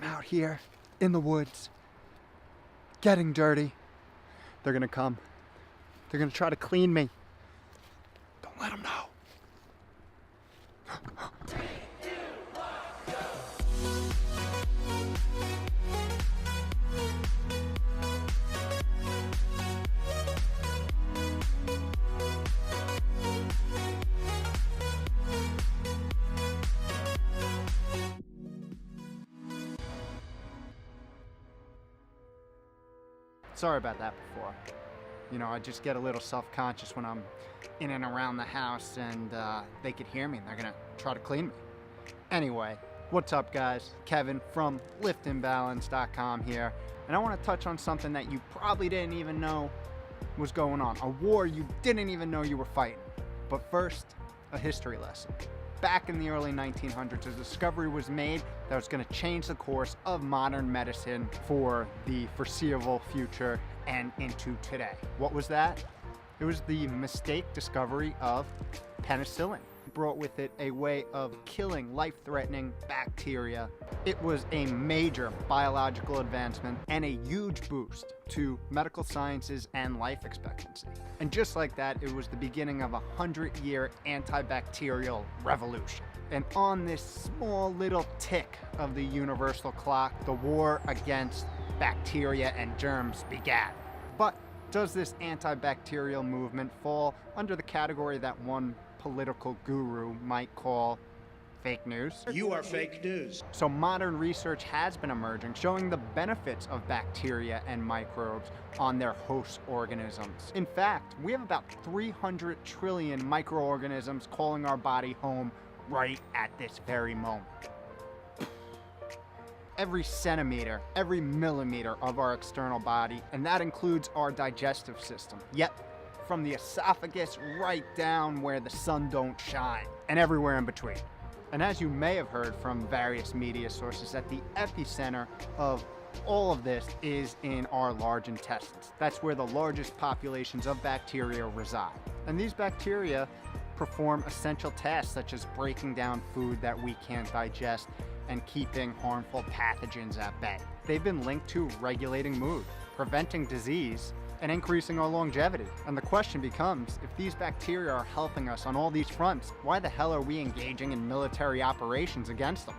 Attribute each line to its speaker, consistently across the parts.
Speaker 1: I'm out here in the woods, getting dirty, they're gonna come. They're gonna try to clean me. Don't let them know. Sorry about that before. You know, I just get a little self-conscious when I'm in and around the house and they could hear me and they're gonna try to clean me. Anyway, what's up guys? Kevin from liftimbalance.com here. And I wanna touch on something that you probably didn't even know was going on. A war you didn't even know you were fighting. But first, a history lesson. Back in the early 1900s, a discovery was made that was going to change the course of modern medicine for the foreseeable future and into today. What was that? It was the mistake discovery of penicillin. It brought with it a way of killing life-threatening bacteria. It was a major biological advancement and a huge boost to medical sciences and life expectancy. And just like that, it was the beginning of a 100-year antibacterial revolution. And on this small little tick of the universal clock, the war against bacteria and germs began. But does this antibacterial movement fall under the category that one political guru might call fake news?
Speaker 2: You are fake news.
Speaker 1: So modern research has been emerging showing the benefits of bacteria and microbes on their host organisms. In fact, we have about 300 trillion microorganisms calling our body home right at this very moment. Every centimeter, every millimeter of our external body, and that includes our digestive system. Yep, from the esophagus right down where the sun don't shine, and everywhere in between. And as you may have heard from various media sources, that the epicenter of all of this is in our large intestines. That's where the largest populations of bacteria reside. And these bacteria perform essential tasks such as breaking down food that we can't digest and keeping harmful pathogens at bay. They've been linked to regulating mood, preventing disease, and increasing our longevity. And the question becomes, if these bacteria are helping us on all these fronts, why the hell are we engaging in military operations against them?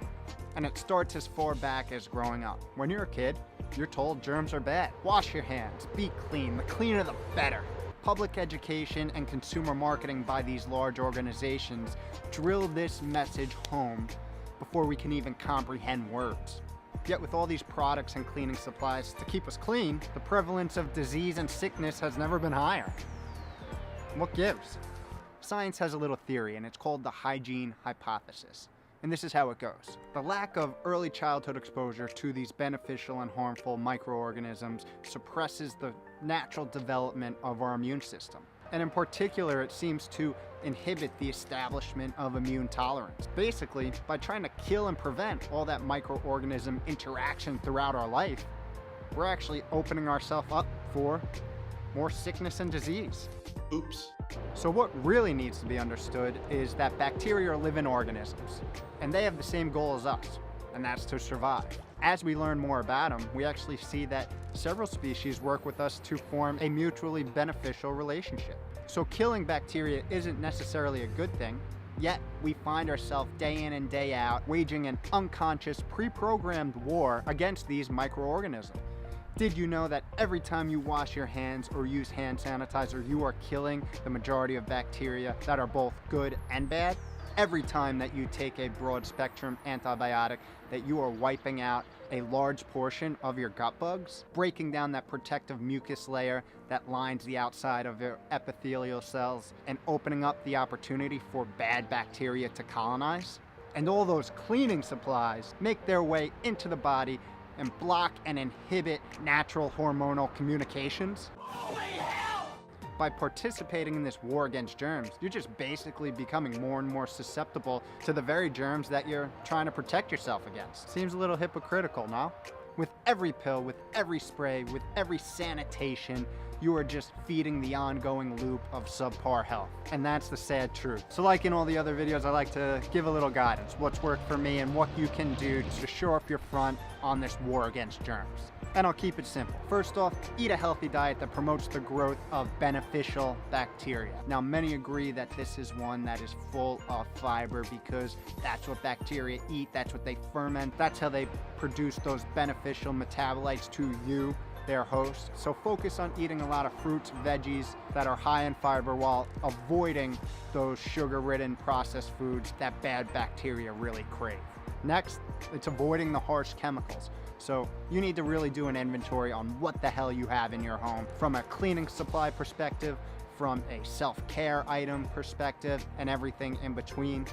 Speaker 1: And it starts as far back as growing up. When you're a kid, you're told germs are bad. Wash your hands, be clean, the cleaner the better. Public education and consumer marketing by these large organizations drill this message home before we can even comprehend words. Yet with all these products and cleaning supplies to keep us clean, the prevalence of disease and sickness has never been higher. What gives? Science has a little theory, and it's called the Hygiene Hypothesis. And this is how it goes. The lack of early childhood exposure to these beneficial and harmful microorganisms suppresses the natural development of our immune system. And in particular, it seems to inhibit the establishment of immune tolerance. Basically, by trying to kill and prevent all that microorganism interaction throughout our life, we're actually opening ourselves up for more sickness and disease.
Speaker 2: Oops.
Speaker 1: So what really needs to be understood is that bacteria are living organisms, and they have the same goal as us, and that's to survive. As we learn more about them, we actually see that several species work with us to form a mutually beneficial relationship. So killing bacteria isn't necessarily a good thing, yet we find ourselves day in and day out waging an unconscious, pre-programmed war against these microorganisms. Did you know that every time you wash your hands or use hand sanitizer, you are killing the majority of bacteria that are both good and bad? Every time that you take a broad spectrum antibiotic, that you are wiping out a large portion of your gut bugs, breaking down that protective mucus layer that lines the outside of your epithelial cells, and opening up the opportunity for bad bacteria to colonize. And all those cleaning supplies make their way into the body and block and inhibit natural hormonal communications. Holy hell! By participating in this war against germs, you're just basically becoming more and more susceptible to the very germs that you're trying to protect yourself against. Seems a little hypocritical, no? With every pill, with every spray, with every sanitation, you are just feeding the ongoing loop of subpar health. And that's the sad truth. So like in all the other videos, I like to give a little guidance, what's worked for me and what you can do to shore up your front on this war against germs. And I'll keep it simple. First off, eat a healthy diet that promotes the growth of beneficial bacteria. Now, many agree that this is one that is full of fiber because that's what bacteria eat, that's what they ferment, that's how they produce those beneficial metabolites to you, their host. So focus on eating a lot of fruits, veggies that are high in fiber while avoiding those sugar-ridden processed foods that bad bacteria really crave. Next, it's avoiding the harsh chemicals. So you need to really do an inventory on what the hell you have in your home from a cleaning supply perspective, from a self-care item perspective, and everything in between.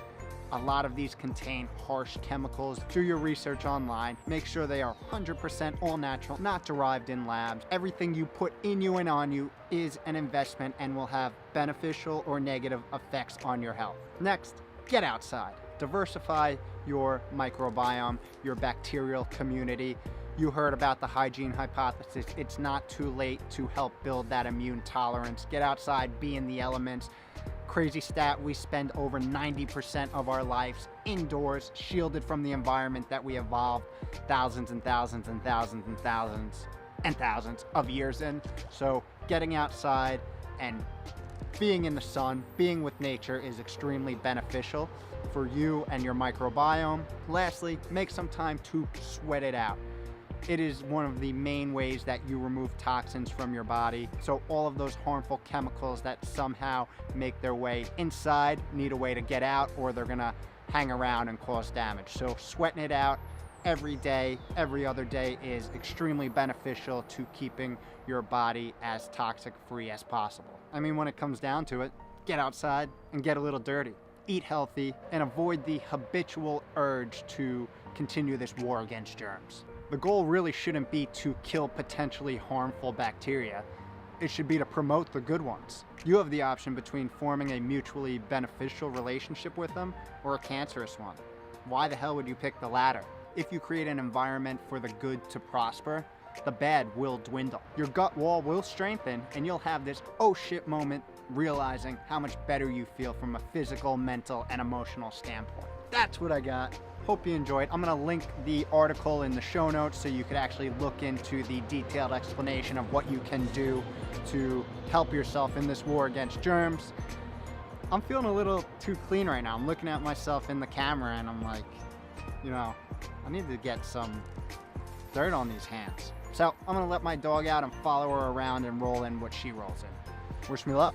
Speaker 1: A lot of these contain harsh chemicals. Do your research online. Make sure they are 100% all natural, not derived in labs. Everything you put in you and on you is an investment and will have beneficial or negative effects on your health. Next, get outside. Diversify your microbiome, your bacterial community. You heard about the hygiene hypothesis. It's not too late to help build that immune tolerance. Get outside, be in the elements. Crazy stat, we spend over 90% of our lives indoors, shielded from the environment that we evolved thousands and thousands and thousands and thousands and thousands of years in. So getting outside and being in the sun, being with nature is extremely beneficial for you and your microbiome. Lastly, make some time to sweat it out. It is one of the main ways that you remove toxins from your body. So all of those harmful chemicals that somehow make their way inside need a way to get out, or they're gonna hang around and cause damage. So sweating it out every day, every other day is extremely beneficial to keeping your body as toxic free as possible. I mean, when it comes down to it, get outside and get a little dirty. Eat healthy and avoid the habitual urge to continue this war against germs. The goal really shouldn't be to kill potentially harmful bacteria. It should be to promote the good ones. You have the option between forming a mutually beneficial relationship with them or a cancerous one. Why the hell would you pick the latter? If you create an environment for the good to prosper, the bad will dwindle. Your gut wall will strengthen and you'll have this oh shit moment realizing how much better you feel from a physical, mental, and emotional standpoint. That's what I got. Hope you enjoyed. I'm gonna link the article in the show notes so you could actually look into the detailed explanation of what you can do to help yourself in this war against germs. I'm feeling a little too clean right now. I'm looking at myself in the camera and I'm like, you know, I need to get some dirt on these hands. So I'm gonna let my dog out and follow her around and roll in what she rolls in. Wish me luck.